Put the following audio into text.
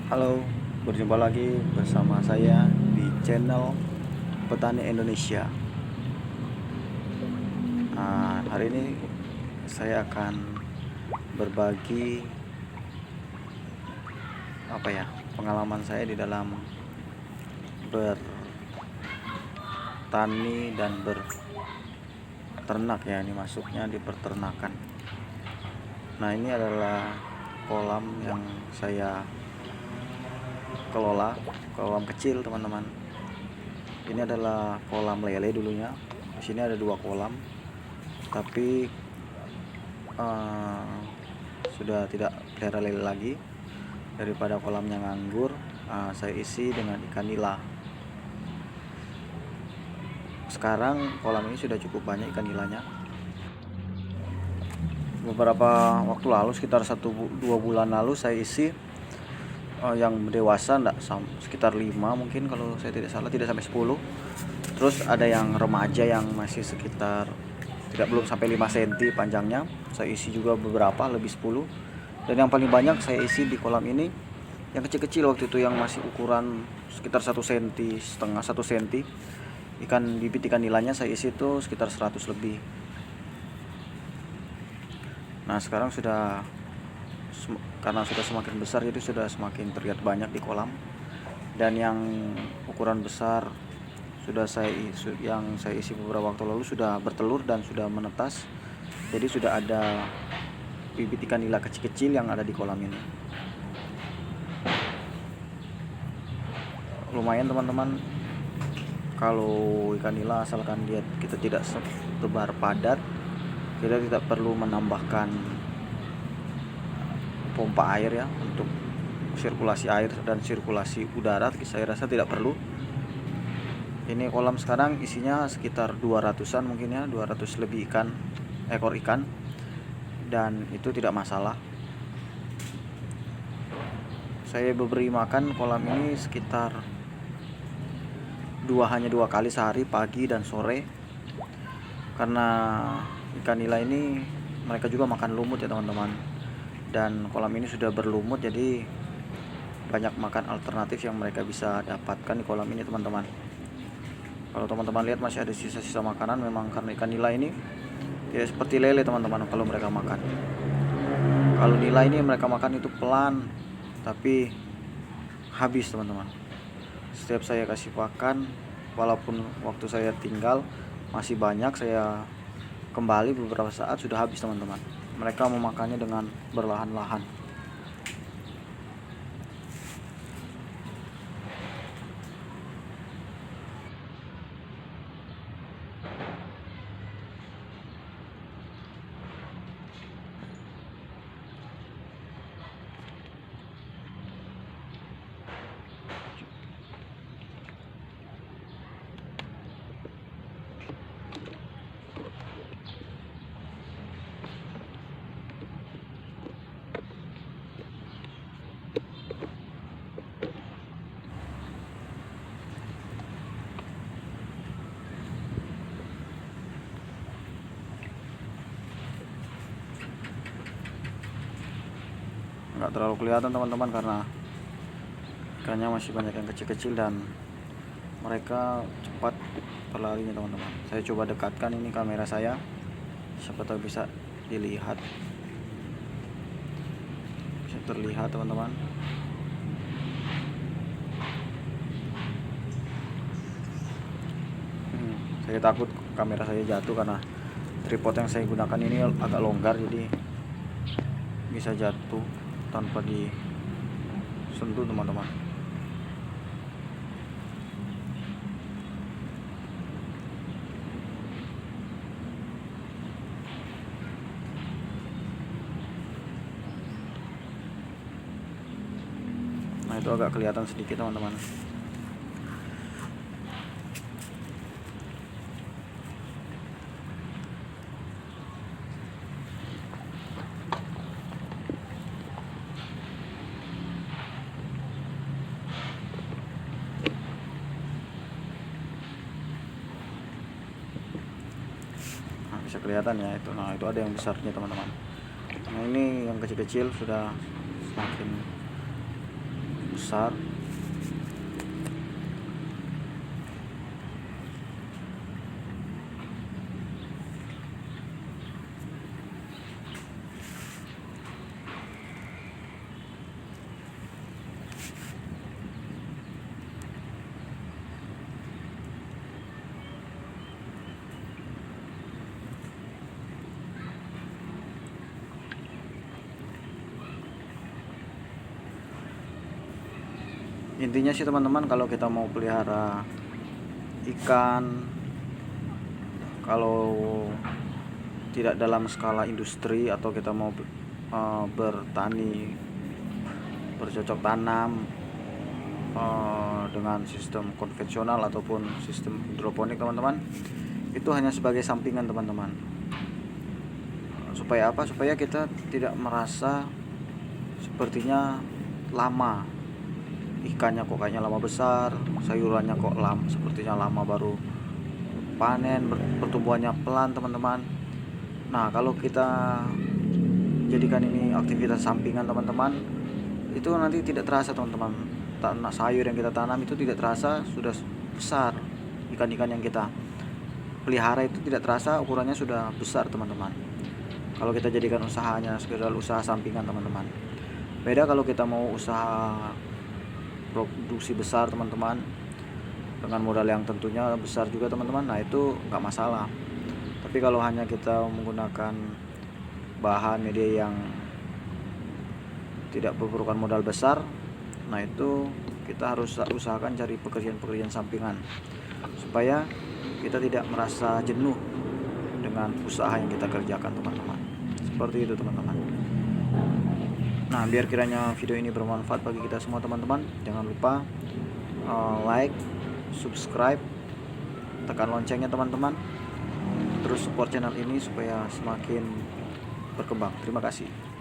Halo, berjumpa lagi bersama saya di channel Petani Indonesia. Hari ini saya akan berbagi pengalaman saya di dalam bertani dan berternak ya. Ini masuknya di peternakan. Nah, ini adalah kolam yang saya kelola, kolam kecil teman-teman. Ini adalah kolam lele dulunya. Di sini ada 2 kolam, tapi sudah tidak pelihara lele lagi. Daripada kolamnya nganggur, saya isi dengan ikan nila. Sekarang kolam ini sudah cukup banyak ikan nilanya. Beberapa waktu lalu, sekitar 1-2 bulan lalu, saya isi yang dewasa sekitar 5 mungkin, kalau saya tidak salah, tidak sampai 10. Terus ada yang remaja yang masih sekitar belum sampai 5 cm panjangnya, saya isi juga beberapa, lebih 10. Dan yang paling banyak saya isi di kolam ini yang kecil-kecil waktu itu, yang masih ukuran sekitar 1,5 cm, 1 cm. Bibit ikan nilanya saya isi itu sekitar 100 lebih. Nah, sekarang karena sudah semakin besar, jadi sudah semakin terlihat banyak di kolam. Dan yang ukuran besar yang saya isi beberapa waktu lalu sudah bertelur dan sudah menetas. Jadi sudah ada bibit ikan nila kecil-kecil yang ada di kolam ini. Lumayan teman-teman, kalau ikan nila asalkan kita tidak sebar padat, kita tidak perlu menambahkan pompa air ya untuk sirkulasi air dan sirkulasi udara. Saya rasa tidak perlu. Ini kolam sekarang isinya sekitar 200-an mungkin ya, 200 lebih ekor ikan, dan itu tidak masalah. Saya beri makan kolam ini sekitar hanya 2 kali sehari, pagi dan sore. Karena ikan nila ini mereka juga makan lumut ya teman-teman. Dan kolam ini sudah berlumut, jadi banyak makan alternatif yang mereka bisa dapatkan di kolam ini teman-teman. Kalau teman-teman lihat masih ada sisa-sisa makanan, memang karena ikan nila ini tidak seperti lele teman-teman. Kalau mereka makan, kalau nila ini mereka makan itu pelan, tapi habis teman-teman. Setiap saya kasih pakan, walaupun waktu saya tinggal masih banyak, saya kembali beberapa saat sudah habis teman-teman. Mereka memakannya dengan berlahan-lahan. Nggak terlalu kelihatan teman-teman karena ikannya masih banyak yang kecil-kecil dan mereka cepat berlarinya teman-teman. Saya coba dekatkan ini kamera saya, siapa tahu bisa dilihat, bisa terlihat teman-teman. Saya takut kamera saya jatuh karena tripod yang saya gunakan ini agak longgar, jadi bisa jatuh tanpa disentuh teman-teman. Nah, itu agak kelihatan sedikit teman-teman. Bisa kelihatan ya itu. Nah, itu ada yang besarnya teman-teman. Nah, ini yang kecil-kecil sudah semakin besar. Intinya sih teman-teman, kalau kita mau pelihara ikan, kalau tidak dalam skala industri atau kita mau bertani bercocok tanam dengan sistem konvensional ataupun sistem hidroponik teman-teman, itu hanya sebagai sampingan teman-teman. Supaya apa? Supaya kita tidak merasa sepertinya lama, ikannya kok kayaknya lama besar, sayurannya kok sepertinya lama baru panen, pertumbuhannya pelan teman-teman. Nah, kalau kita jadikan ini aktivitas sampingan teman-teman, itu nanti tidak terasa teman-teman, tanah sayur yang kita tanam itu tidak terasa sudah besar, ikan-ikan yang kita pelihara itu tidak terasa ukurannya sudah besar teman-teman. Kalau kita jadikan usahanya sekedar usaha sampingan teman-teman. Beda kalau kita mau usaha produksi besar teman-teman, dengan modal yang tentunya besar juga teman-teman, nah itu nggak masalah. Tapi kalau hanya kita menggunakan bahan media yang tidak memerlukan modal besar, nah itu kita harus usahakan cari pekerjaan-pekerjaan sampingan supaya kita tidak merasa jenuh dengan usaha yang kita kerjakan teman-teman. Seperti itu teman-teman. Nah, biar kiranya video ini bermanfaat bagi kita semua teman-teman, jangan lupa like, subscribe, tekan loncengnya teman-teman, terus support channel ini supaya semakin berkembang. Terima kasih.